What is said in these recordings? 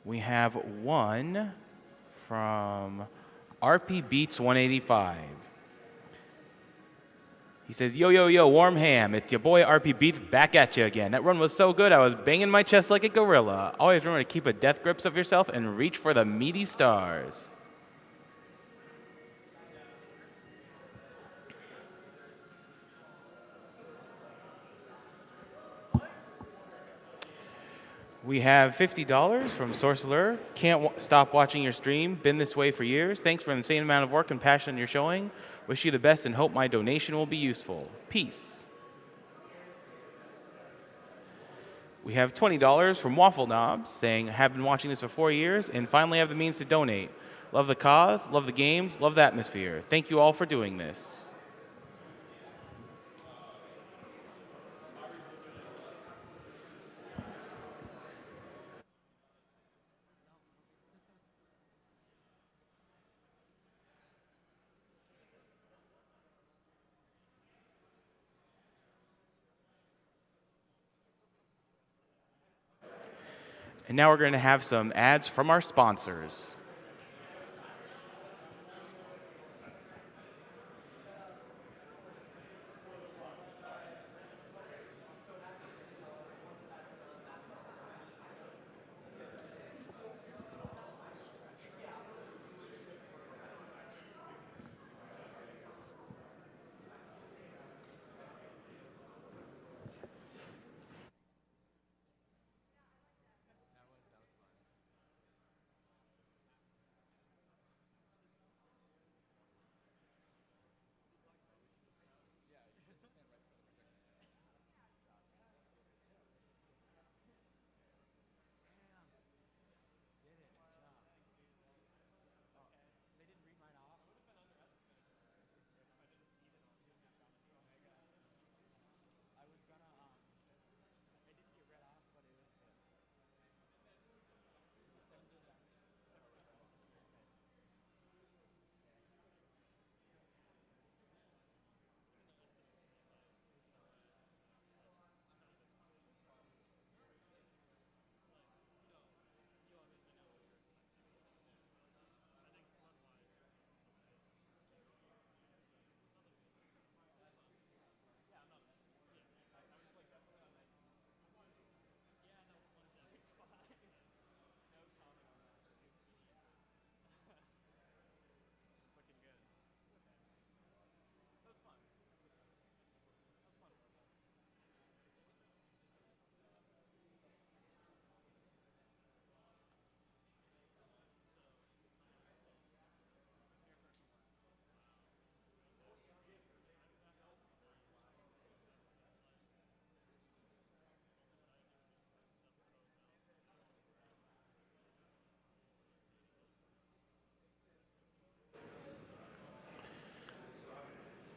We have one from RP Beats 185. He says, yo, yo, yo, warm ham. It's your boy RP Beats back at you again. That run was so good, I was banging my chest like a gorilla. Always remember to keep a death grips of yourself and reach for the meaty stars. We have $50 from Sorcerer. Can't stop watching your stream. Been this way for years. Thanks for the insane amount of work and passion you're showing. Wish you the best and hope my donation will be useful. Peace. We have $20 from Waffle Knobs saying, have been watching this for 4 years and finally have the means to donate. Love the cause, love the games, love the atmosphere. Thank you all for doing this. And now we're going to have some ads from our sponsors.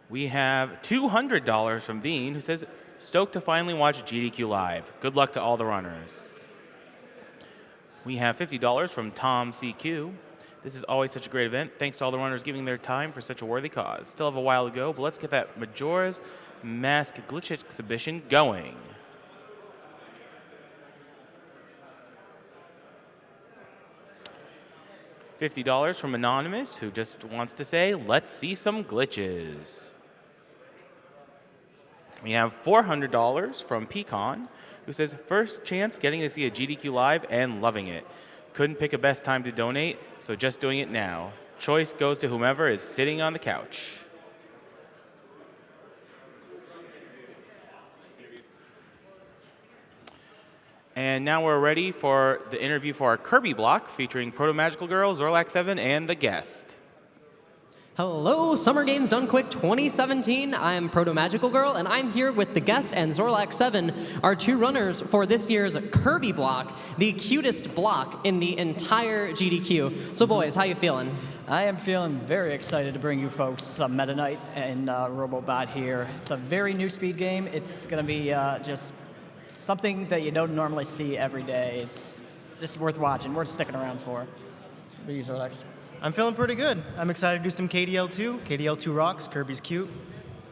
We have $200 from Bean, who says, stoked to finally watch GDQ live. Good luck to all the runners. We have $50 from Tom CQ. This is always such a great event. Thanks to all the runners giving their time for such a worthy cause. Still have a while to go, but let's get that Majora's Mask Glitch exhibition going. $50 from Anonymous, who just wants to say, let's see some glitches. We have $400 from Pecan, who says, first chance getting to see a GDQ live and loving it. Couldn't pick a best time to donate, so just doing it now. Choice goes to whomever is sitting on the couch. And now we're ready for the interview for our Kirby block featuring Proto Magical Girl, ZorlaxSeven, and Theguesst. Hello, Summer Games Done Quick 2017. I'm Proto Magical Girl, and I'm here with Theguesst and ZorlaxSeven, our two runners for this year's Kirby block, the cutest block in the entire GDQ. So boys, how you feeling? I am feeling very excited to bring you folks some Meta Knight and Robobot here. It's a very new speed game. It's going to be just something that you don't normally see every day. It's just worth watching, worth sticking around for. What are you, Zorlax? I'm feeling pretty good. I'm excited to do some KDL2. KDL2 rocks. Kirby's cute.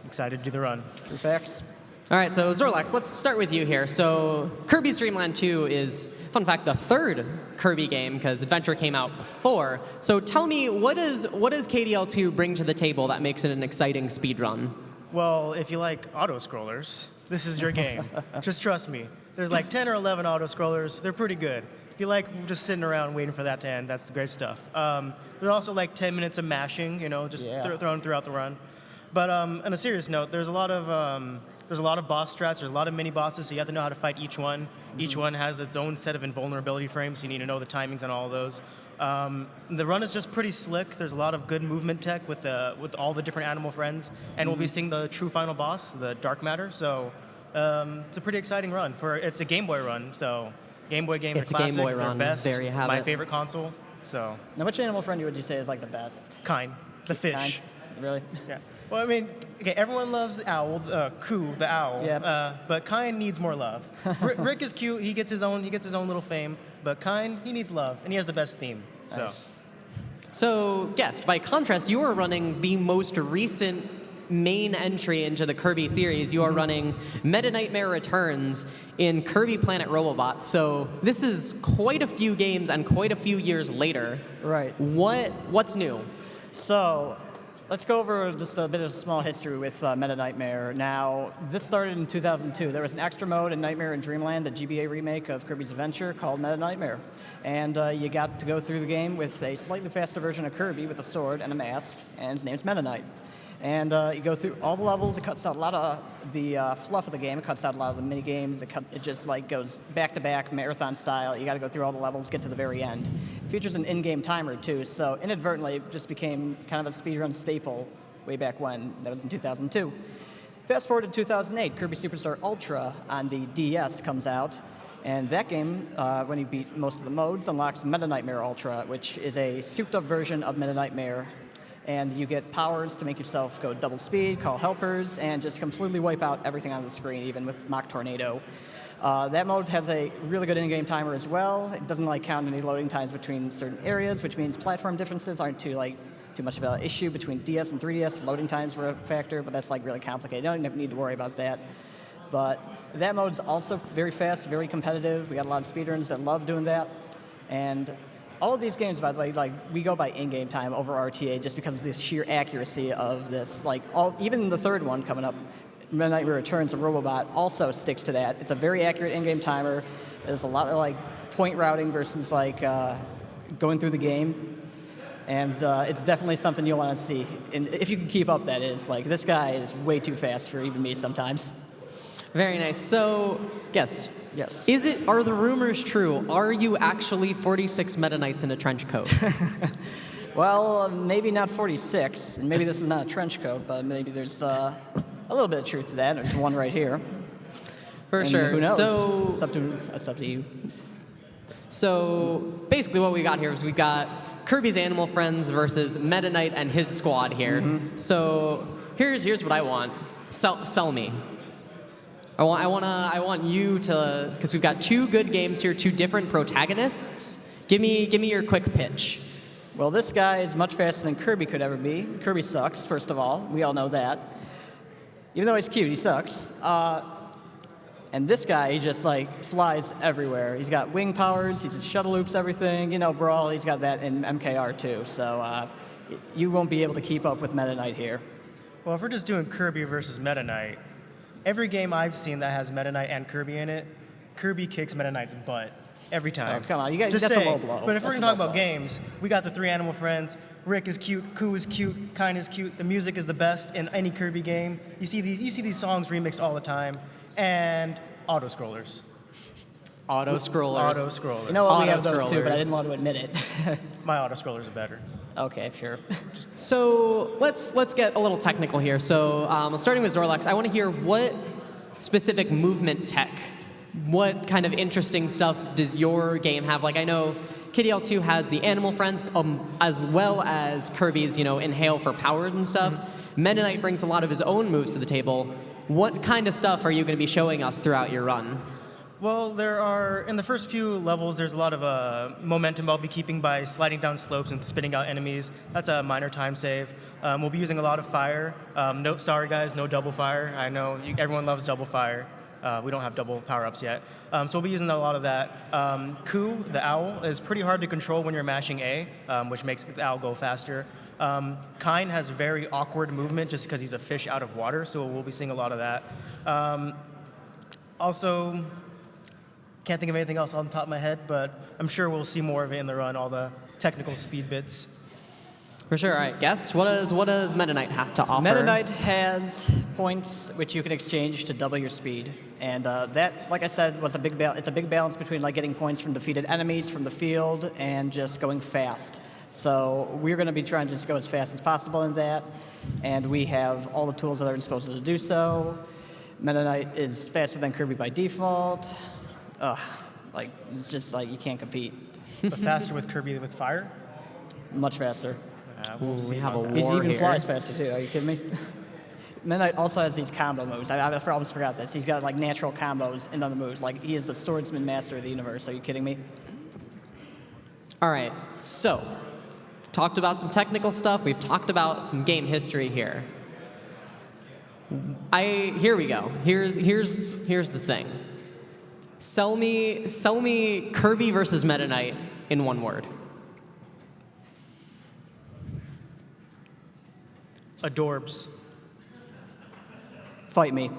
Excited to do the run. True facts. All right, so Zorlax, let's start with you here. So Kirby's Dream Land 2 is, fun fact, the third Kirby game because Adventure came out before. So tell me, what does KDL2 bring to the table that makes it an exciting speedrun? Well, if you like auto-scrollers, this is your game. Just trust me. There's like 10 or 11 auto-scrollers. They're pretty good. If you like just sitting around waiting for that to end, that's the great stuff. There's also like 10 minutes of mashing, just thrown throughout the run. But on a serious note, there's a lot of boss strats. There's a lot of mini bosses, so you have to know how to fight each one. Each one has its own set of invulnerability frames, so you need to know the timings on all of those. The run is just pretty slick. There's a lot of good movement tech with all the different animal friends, and we'll be seeing the true final boss, the Dark Matter. So it's a pretty exciting run. It's a Game Boy run, so Game Boy games It's are a classic. Game Boy They're run. best. There you have My it. favorite console. So Now, which animal friend would you say is like the best? Kine, the fish. Kind? Really? Yeah. Well, I mean, okay, everyone loves the owl, Koo, the owl. Yep. But Kine needs more love. Rick is cute. He gets his own little fame. But Kine, he needs love, and he has the best theme. So. Nice. So, Guest, by contrast, you are running the most recent main entry into the Kirby series. You are running Meta Nightmare Returns in Kirby Planet Robobots. So this is quite a few games and quite a few years later. Right. What's new? So, let's go over just a bit of small history with Meta Nightmare. Now, this started in 2002. There was an extra mode in Nightmare in Dreamland, the GBA remake of Kirby's Adventure, called Meta Nightmare. And you got to go through the game with a slightly faster version of Kirby with a sword and a mask, and his name's Meta Knight. And you go through all the levels. It cuts out a lot of the fluff of the game. It cuts out a lot of the mini games. It just like goes back to back, marathon style. You got to go through all the levels, get to the very end. It features an in-game timer too, so inadvertently it just became kind of a speedrun staple way back when. That was in 2002. Fast forward to 2008, Kirby Superstar Ultra on the DS comes out. And that game, when you beat most of the modes, unlocks Meta Nightmare Ultra, which is a souped-up version of Meta Nightmare. And you get powers to make yourself go double speed, call helpers, and just completely wipe out everything on the screen, even with Mach Tornado. That mode has a really good in-game timer as well. It doesn't count any loading times between certain areas, which means platform differences aren't too much of an issue between DS and 3DS. Loading times were a factor, but that's really complicated. You don't even need to worry about that. But that mode's also very fast, very competitive. We got a lot of speedrunners that love doing that. And all of these games, by the way, we go by in-game time over RTA just because of the sheer accuracy of this. Even the third one coming up, Meta Nightmare Returns of Robobot, also sticks to that. It's a very accurate in-game timer. There's a lot of point routing versus going through the game. And it's definitely something you'll want to see. And if you can keep up, that is. This guy is way too fast for even me sometimes. Very nice. So, Guest. Yes. Are the rumors true? Are you actually 46 Meta Knights in a trench coat? Well, maybe not 46, and maybe this is not a trench coat, but maybe there's a little bit of truth to that. There's one right here. For And sure. Who knows? So, It's up to you. So basically what we got here is we got Kirby's Animal Friends versus Meta Knight and his squad here. So here's what I want. Sell me. I want you to, because we've got two good games here, two different protagonists. Give me your quick pitch. Well, this guy is much faster than Kirby could ever be. Kirby sucks, first of all. We all know that. Even though he's cute, he sucks. And this guy, he just flies everywhere. He's got wing powers. He just shuttle loops everything. Brawl. He's got that in MKR too. So you won't be able to keep up with Meta Knight here. Well, if we're just doing Kirby versus Meta Knight, every game I've seen that has Meta Knight and Kirby in it, Kirby kicks Meta Knight's butt every time. Oh, come on, Just that's a saying. low blow. But if we're That's gonna a talk low about blow. games, we got the three animal friends. Rick is cute, Koo is cute, Kine is cute. The music is the best in any Kirby game. You see these songs remixed all the time, and auto scrollers. Auto scrollers. Auto scrollers. You know what? We have those Auto-scrollers. too, but I didn't want to admit it. My auto scrollers are better. Okay, sure. So let's get a little technical here. So starting with Zorlax, I want to hear what specific movement tech, what kind of interesting stuff does your game have? I know KDL2 has the Animal Friends as well as Kirby's, Inhale for powers and stuff. Meta Knight brings a lot of his own moves to the table. What kind of stuff are you going to be showing us throughout your run? Well, there are, in the first few levels, there's a lot of momentum I'll be keeping by sliding down slopes and spitting out enemies. That's a minor time save. We'll be using a lot of fire. Sorry guys, no double fire. I know everyone loves double fire. We don't have double power-ups yet. So we'll be using a lot of that. Ku, the owl, is pretty hard to control when you're mashing A, which makes the owl go faster. Kine has very awkward movement just because he's a fish out of water, so we'll be seeing a lot of that. Also, can't think of anything else on the top of my head, but I'm sure we'll see more of it in the run, all the technical speed bits. For sure. All right, Guest, what does Meta Knight have to offer? Meta Knight has points which you can exchange to double your speed, and that, like I said, was it's a big balance between like getting points from defeated enemies from the field and just going fast. So we're going to be trying to just go as fast as possible in that, and we have all the tools that are supposed to do so. Meta Knight is faster than Kirby by default. Like it's just like you can't compete. But faster with Kirby with fire? Much faster. We'll see. We have a He war even here. flies faster too. Are you kidding me? Meta Knight also has these combo moves. I almost forgot this. He's got like natural combos in other moves. Like he is the swordsman master of the universe. Are you kidding me? All right, so talked about some technical stuff. We've talked about some game history here. Here we go. Here's the thing. Sell me Kirby versus Meta Knight in one word. Adorbs. Fight me.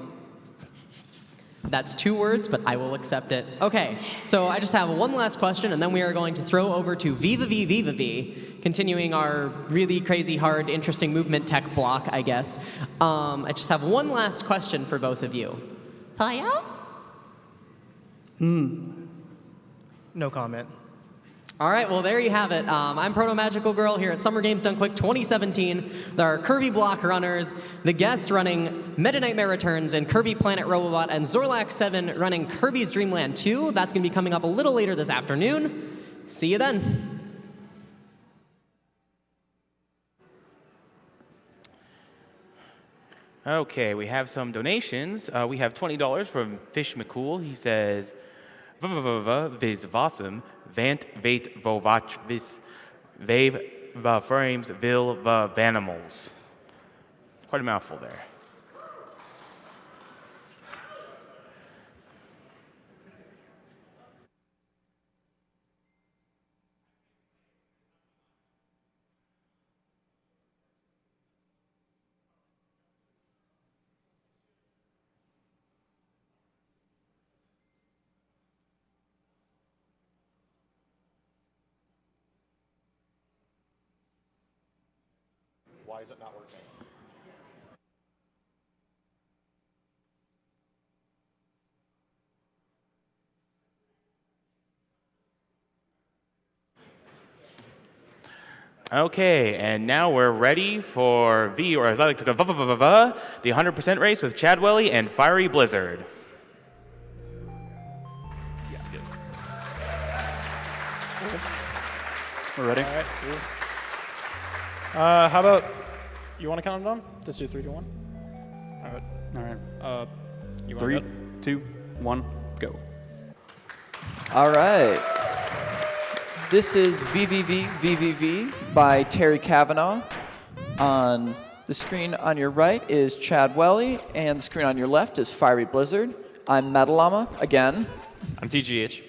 That's 2 words, but I will accept it. Okay, so I just have one last question, and then we are going to throw over to VVVVVV, continuing our really crazy, hard, interesting movement tech block, I guess. I just have one last question for both of you. Hiya? No comment. All right, well, there you have it. I'm Proto Magical Girl here at Summer Games Done Quick 2017. There are Kirby Block runners, the Guest running Meta Nightmare Returns and Kirby Planet Robobot, and ZorlaxSeven running Kirby's Dream Land 2. That's going to be coming up a little later this afternoon. See you then. Okay, we have some donations. We have $20 from Fish McCool. He says, vis vasum, vant vate vovach vis, vave va frames vil va vanimals. Quite a mouthful there. Why is it not working? Okay, and now we're ready for V, or as I like to call the 100% race with Chadwelli and FieryBlizzard. Yes, good. We're ready? All right, cool. How about, you want to count it down? Just do 3, 2, 1? All right. All right. You want 3, to go? 2, 1, go. All right. This is VVVVVV by Terry Kavanaugh. On the screen on your right is Chadwelli, and the screen on your left is FieryBlizzard. I'm Metalama, again. I'm TGH.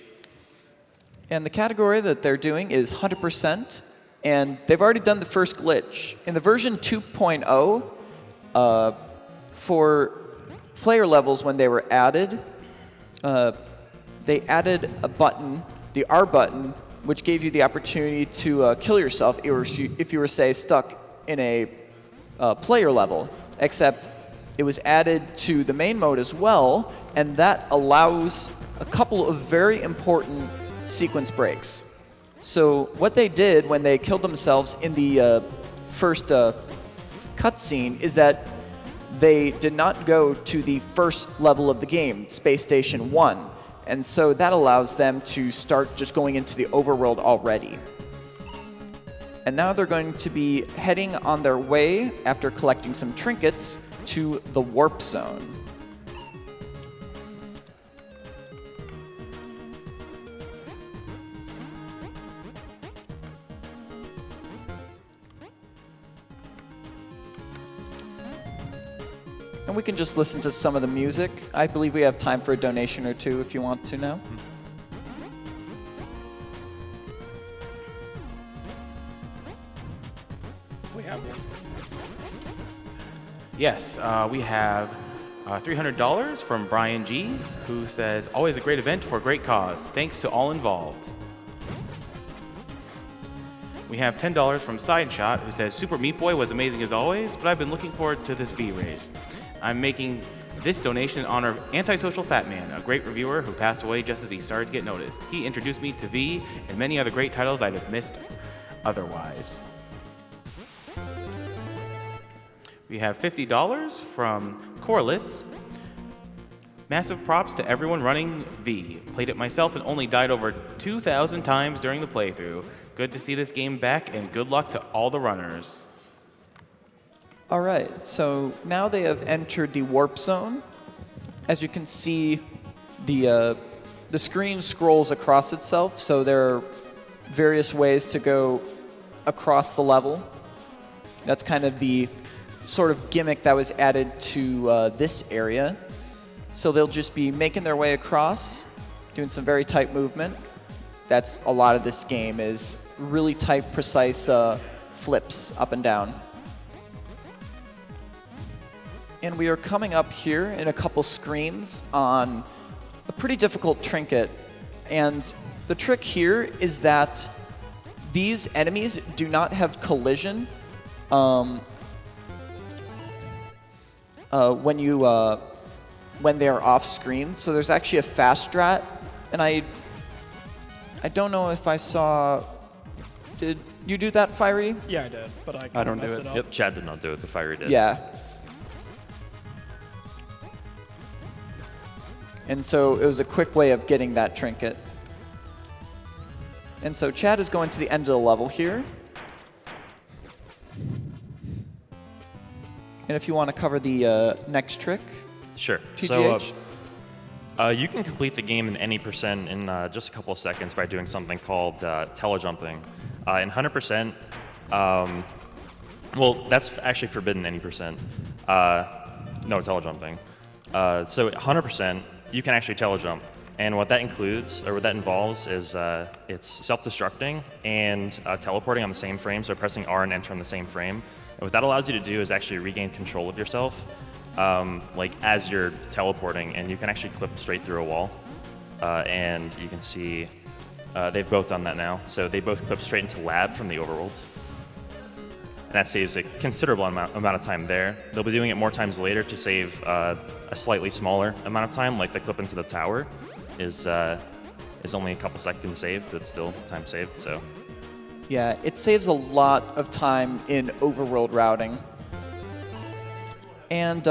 And the category that they're doing is 100%, and they've already done the first glitch. In the version 2.0, for player levels when they were added, they added a button, the R button, which gave you the opportunity to kill yourself if you were, say, stuck in a player level, except it was added to the main mode as well, and that allows a couple of very important sequence breaks. So what they did when they killed themselves in the first cutscene is that they did not go to the first level of the game, Space Station 1. And so that allows them to start just going into the overworld already. And now they're going to be heading on their way, after collecting some trinkets, to the Warp Zone. And we can just listen to some of the music. I believe we have time for a donation or two if you want to now. If we have one. Yes, we have $300 from Brian G, who says, always a great event for a great cause. Thanks to all involved. We have $10 from Sideshot, who says, Super Meat Boy was amazing as always, but I've been looking forward to this V race. I'm making this donation in honor of Antisocial Fat Man, a great reviewer who passed away just as he started to get noticed. He introduced me to V and many other great titles I'd have missed otherwise. We have $50 from Corliss. Massive props to everyone running V. Played it myself and only died over 2,000 times during the playthrough. Good to see this game back, and good luck to all the runners. All right, so now they have entered the warp zone. As you can see, the screen scrolls across itself, so there are various ways to go across the level. That's kind of the sort of gimmick that was added to this area. So they'll just be making their way across, doing some very tight movement. That's a lot of this game, is really tight, precise flips up and down. And we are coming up here in a couple screens on a pretty difficult trinket. And the trick here is that these enemies do not have collision when they are off screen. So there's actually a fast strat, and I don't know if I saw. Did you do that, Fiery? Yeah, I did, but I I kinda don't do messed it. up. Yep, Chad did not do it, but Fiery did. Yeah. And so it was a quick way of getting that trinket. And so Chad is going to the end of the level here. And if you want to cover the next trick. Sure. TGH? So you can complete the game in any percent in just a couple of seconds by doing something called telejumping. In 100%, well, that's actually forbidden any percent. No telejumping. So 100%, you can actually telejump. And what that includes, or what that involves, is it's self-destructing and teleporting on the same frame, so pressing R and enter on the same frame. And what that allows you to do is actually regain control of yourself, like as you're teleporting, and you can actually clip straight through a wall. And you can see they've both done that now. So they both clip straight into lab from the overworld. And that saves a considerable amount of time there. They'll be doing it more times later to save a slightly smaller amount of time, like the clip into the tower is only a couple seconds saved, but still time saved, so. Yeah, it saves a lot of time in overworld routing. And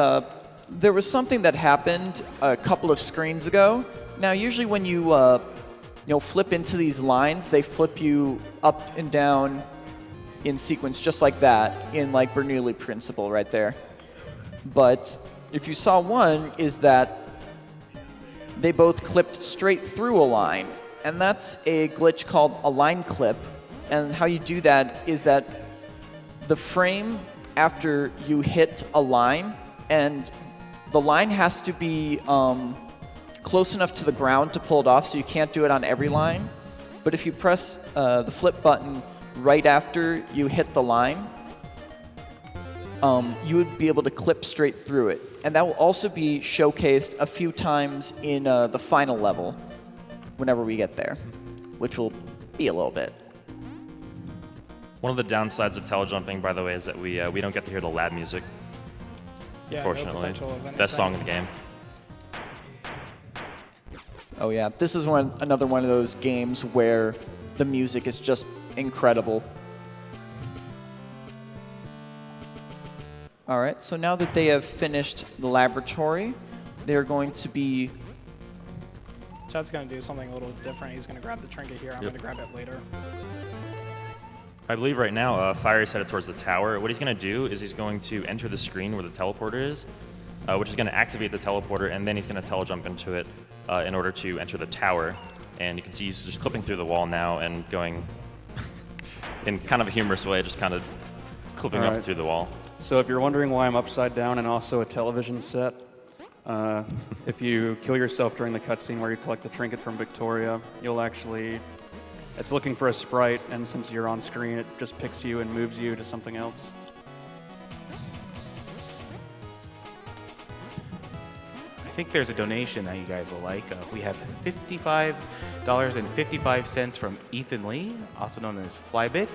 there was something that happened a couple of screens ago. Now, usually when you flip into these lines, they flip you up and down in sequence just like that, in like Bernoulli principle right there. But if you saw one, is that they both clipped straight through a line. And that's a glitch called a line clip. And how you do that is that the frame after you hit a line, and the line has to be close enough to the ground to pull it off, so you can't do it on every line. But if you press the flip button right after you hit the line, you would be able to clip straight through it. And that will also be showcased a few times in the final level, whenever we get there, which will be a little bit. One of the downsides of telejumping, by the way, is that we don't get to hear the lab music, Yeah, unfortunately. no potential of Best song anything. in the game. Oh yeah, this is another one of those games where the music is just incredible. All right, so now that they have finished the laboratory, they're going to be... Chad's going to do something a little different. He's going to grab the trinket here. I'm going to grab it later. I believe right now, Fiery's headed towards the tower. What he's going to do is he's going to enter the screen where the teleporter is, which is going to activate the teleporter, and then he's going to telejump into it in order to enter the tower. And you can see he's just clipping through the wall now and going in kind of a humorous way, just kind of clipping up through the wall. So if you're wondering why I'm upside down and also a television set, if you kill yourself during the cutscene where you collect the trinket from Victoria, you'll actually... It's looking for a sprite, and since you're on screen, it just picks you and moves you to something else. I think there's a donation that you guys will like. We have $55.55 from Ethan Lee, also known as Flybit.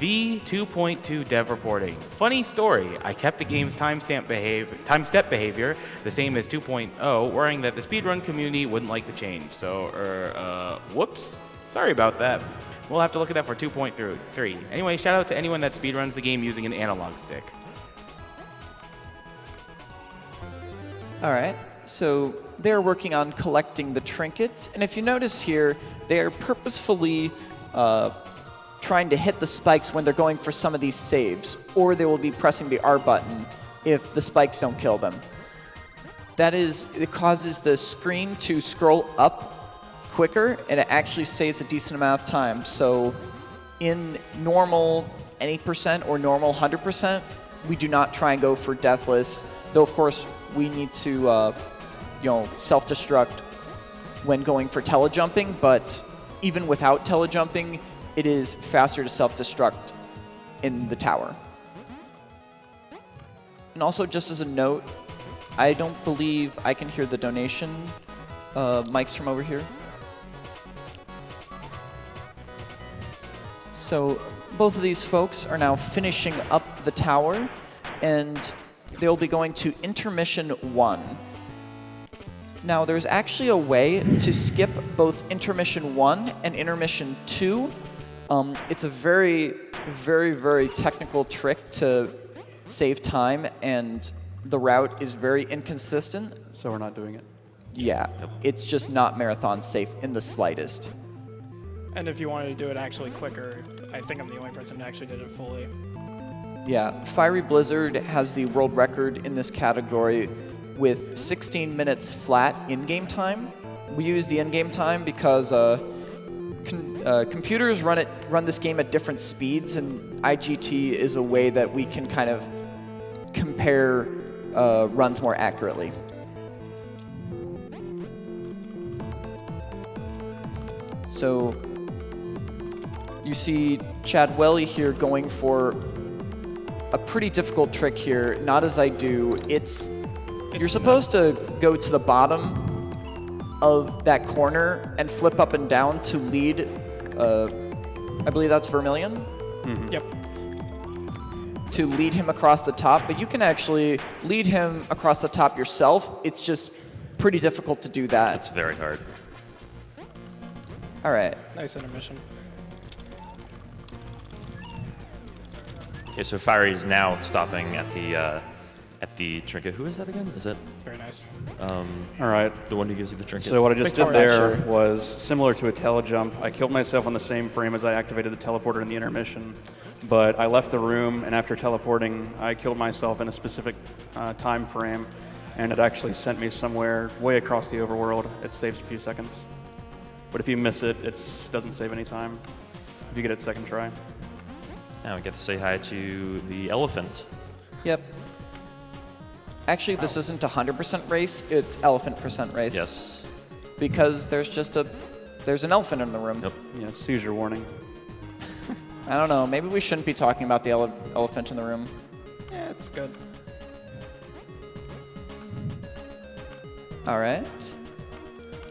V2.2 dev reporting. Funny story. I kept the game's time step behavior the same as 2.0, worrying that the speedrun community wouldn't like the change. So, whoops. Sorry about that. We'll have to look at that for 2.3. Anyway, shout out to anyone that speedruns the game using an analog stick. All right, so they're working on collecting the trinkets, and if you notice here, they're purposefully trying to hit the spikes when they're going for some of these saves, or they will be pressing the R button if the spikes don't kill them. That is, it causes the screen to scroll up quicker, and it actually saves a decent amount of time. So in normal any percent or normal 100%, we do not try and go for deathless, though of course we need to self-destruct when going for telejumping, but even without telejumping, it is faster to self-destruct in the tower. And also, just as a note, I don't believe I can hear the donation mics from over here. So both of these folks are now finishing up the tower, and they'll be going to intermission 1. Now, there's actually a way to skip both intermission 1 and intermission 2. It's a very, very, very technical trick to save time, and the route is very inconsistent. So we're not doing it. Yeah, it's just not marathon safe in the slightest. And if you wanted to do it actually quicker, I think I'm the only person who actually did it fully. Yeah, FieryBlizzard has the world record in this category with 16 minutes flat in-game time. We use the in-game time because computers run this game at different speeds, and IGT is a way that we can kind of compare runs more accurately. So you see Chadwelli here going for a pretty difficult trick here, not as I do. You're supposed to go to the bottom of that corner and flip up and down to lead, I believe that's Vermilion? Mm-hmm. Yep. To lead him across the top, but you can actually lead him across the top yourself. It's just pretty difficult to do that. It's very hard. All right. Nice intermission. Okay, so Fiery is now stopping at the trinket. Who is that again? Is it Very nice. All right. the one who gives you the trinket? So what I just did Victoria. there was similar to a telejump. I killed myself on the same frame as I activated the teleporter in the intermission, but I left the room, and after teleporting, I killed myself in a specific time frame, and it actually sent me somewhere way across the overworld. It saves a few seconds. But if you miss it, it doesn't save any time if you get it second try. Now we get to say hi to the elephant. Yep. Actually, this isn't 100% race, it's elephant % race. Yes. Because there's an elephant in the room. Yep. Yeah, seizure warning. I don't know, maybe we shouldn't be talking about the elephant in the room. Yeah, it's good. All right.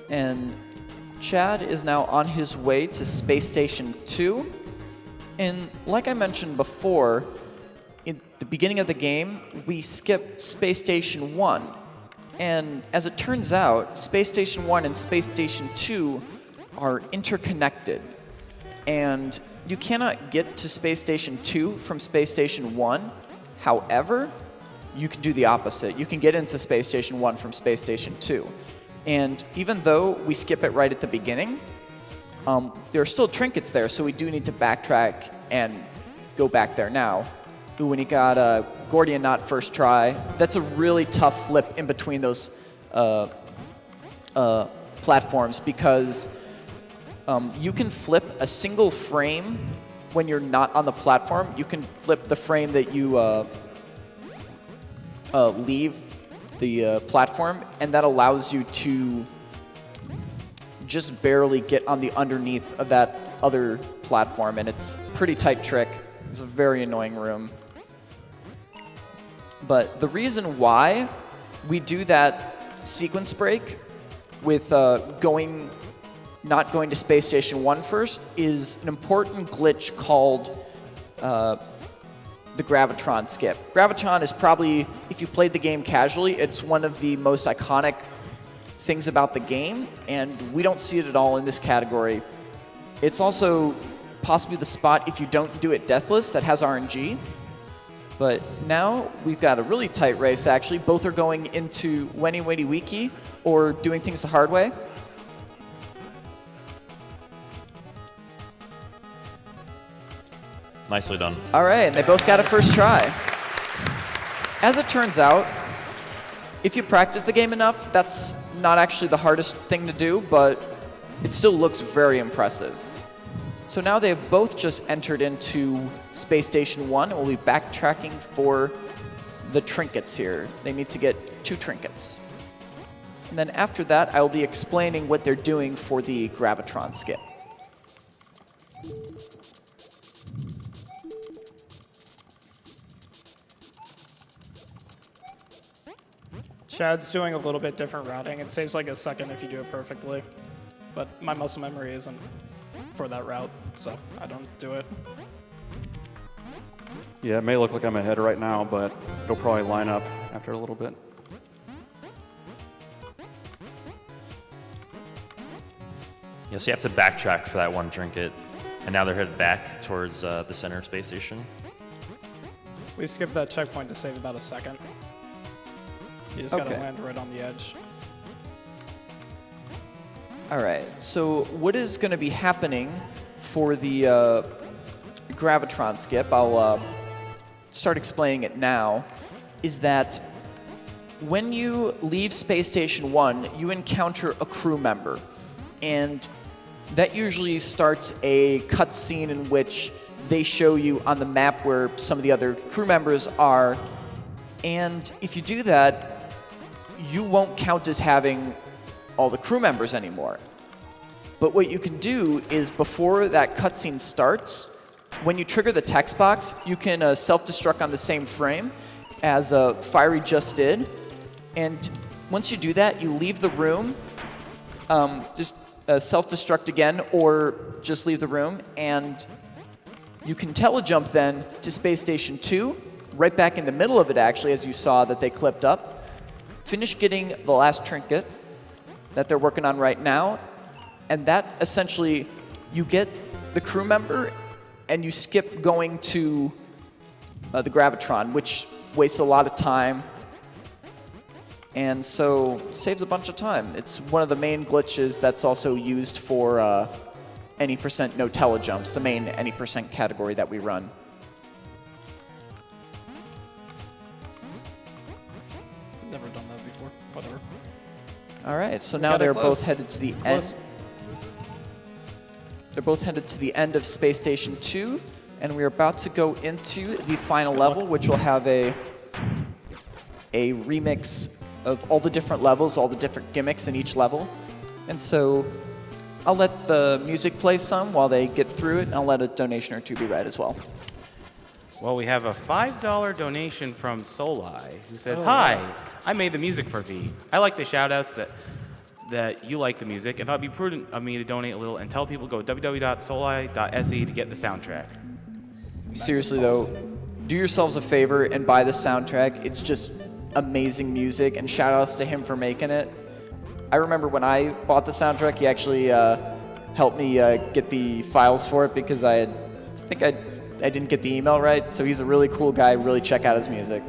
And Chad is now on his way to Space Station 2. And like I mentioned before, in the beginning of the game, we skipped Space Station 1. And as it turns out, Space Station 1 and Space Station 2 are interconnected. And you cannot get to Space Station 2 from Space Station 1. However, you can do the opposite. You can get into Space Station 1 from Space Station 2. And even though we skip it right at the beginning, there are still trinkets there, so we do need to backtrack and go back there now. Ooh, when he got a Gordian Knot first try, that's a really tough flip in between those platforms, because you can flip a single frame when you're not on the platform, you can flip the frame that you leave the platform, and that allows you to just barely get on the underneath of that other platform, and it's a pretty tight trick. It's a very annoying room. But the reason why we do that sequence break with not going to Space Station 1 first is an important glitch called the Gravitron skip. Gravitron is probably, if you played the game casually, it's one of the most iconic things about the game, and we don't see it at all in this category. It's also possibly the spot, if you don't do it deathless, that has RNG. But now we've got a really tight race, actually. Both are going into Weni Weni Wiki or doing things the hard way. Nicely done. All right, and they both got it first try. As it turns out, if you practice the game enough, that's not actually the hardest thing to do, but it still looks very impressive. So now they've both just entered into Space Station 1, and we'll be backtracking for the trinkets here. They need to get 2 trinkets. And then after that, I'll be explaining what they're doing for the Gravitron skip. Chad's doing a little bit different routing. It saves like a second if you do it perfectly. But my muscle memory isn't for that route, so I don't do it. Yeah, it may look like I'm ahead right now, but it'll probably line up after a little bit. Yes, you have to backtrack for that one trinket, and now they're headed back towards the center space station. We skipped that checkpoint to save about a second. You just gotta Okay. land right on the edge. All right, so what is going to be happening for the Gravitron skip, I'll start explaining it now, is that when you leave Space Station 1, you encounter a crew member. And that usually starts a cutscene in which they show you on the map where some of the other crew members are. And if you do that, you won't count as having all the crew members anymore. But what you can do is before that cutscene starts, when you trigger the text box, you can self-destruct on the same frame as Fiery just did. And once you do that, you leave the room, just self-destruct again, or just leave the room, and you can telejump then to Space Station 2, right back in the middle of it actually, as you saw that they clipped up. Finish getting the last trinket that they're working on right now, and that essentially, you get the crew member and you skip going to the Gravitron, which wastes a lot of time and so saves a bunch of time. It's one of the main glitches that's also used for any percent no telejumps, the main any percent category that we run. Never done that before. Whatever. All right, so now Got it they're close. both headed to the It's end. close. They're both headed to the end of Space Station 2, and we're about to go into the final level, which will have a remix of all the different levels, all the different gimmicks in each level. And so I'll let the music play some while they get through it, and I'll let a donation or two be read as well. Well, we have a $5 donation from Soli, who says, "Hi, I made the music for V. I like the shout-outs that you like the music, and thought it'd be prudent of me to donate a little and tell people to go www.soli.se to get the soundtrack." Seriously though, do yourselves a favor and buy the soundtrack. It's just amazing music, and shout outs to him for making it. I remember when I bought the soundtrack, he actually helped me get the files for it because I didn't get the email right. So he's a really cool guy. Really check out his music.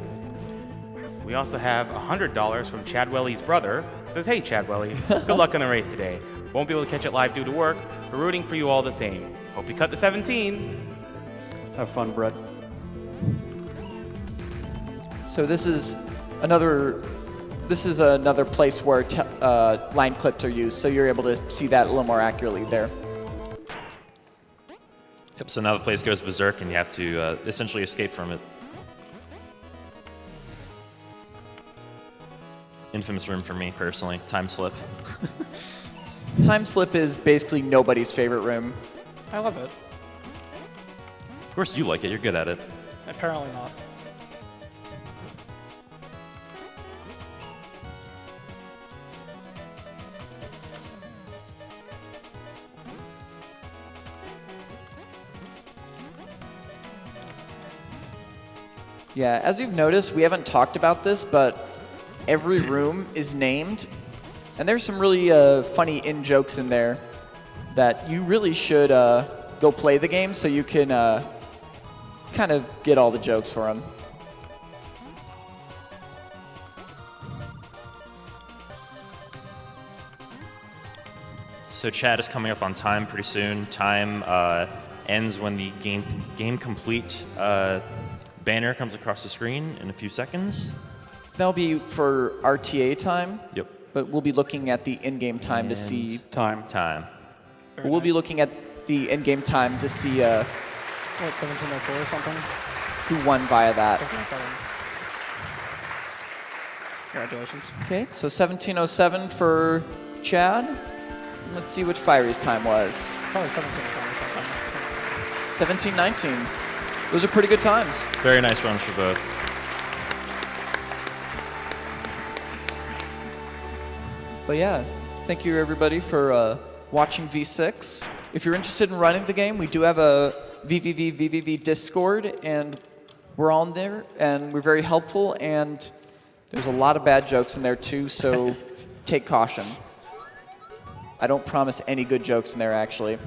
We also have $100 from Chadwelli's brother, who says, "Hey Chadwelli, good luck on the race today. Won't be able to catch it live due to work, but rooting for you all the same. Hope you cut the 17. Have fun, Brett. So this is another place where line clips are used, so you're able to see that a little more accurately there. Yep, so now the place goes berserk, and you have to essentially escape from it. Infamous room for me, personally. Time slip. Time slip is basically nobody's favorite room. I love it. Of course you like it. You're good at it. Apparently not. Yeah, as you've noticed, we haven't talked about this, but every room is named, and there's some really funny in-jokes in there that you really should go play the game so you can kind of get all the jokes for them. So Chad is coming up on time pretty soon. Time ends when the game complete banner comes across the screen in a few seconds. That'll be for RTA time. Yep. But we'll be looking at the in-game time to see. Time. We'll be looking at the in-game time to see What, 1704 or something? who won via that. 1707. Congratulations. Okay, so 1707 for Chad. Let's see what Fiery's time was. Probably 1720 something. 1719. Those are pretty good times. Very nice runs for both. But yeah, thank you everybody for watching V6. If you're interested in running the game, we do have a VVVVVV Discord, and we're on there, and we're very helpful, and there's a lot of bad jokes in there too, so take caution. I don't promise any good jokes in there, actually.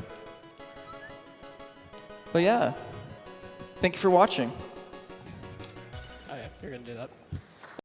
But yeah, thank you for watching. Oh yeah, you're gonna do that.